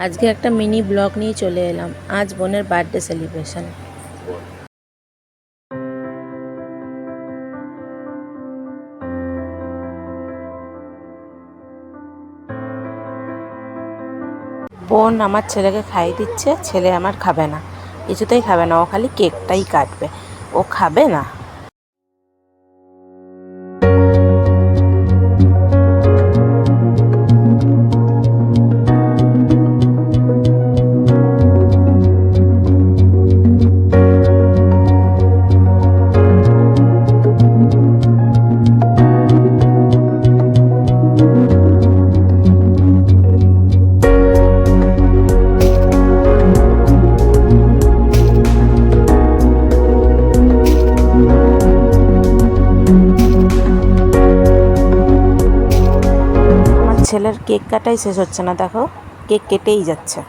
আজকে একটা mini blog নিয়ে চলে এলাম। আজ বোনের বার্থডে সেলিব্রেশন। বোন আমার ছেলেকে খাইয়ে দিচ্ছে, ছেলে আমার খাবে না, কিছুতেই খাবে না, ও খালি কেকটাই কাটবে, ও খাবে না। ছেলের কেক কাটাই শেষ হচ্ছে না, দেখো কেক কেটেই যাচ্ছে।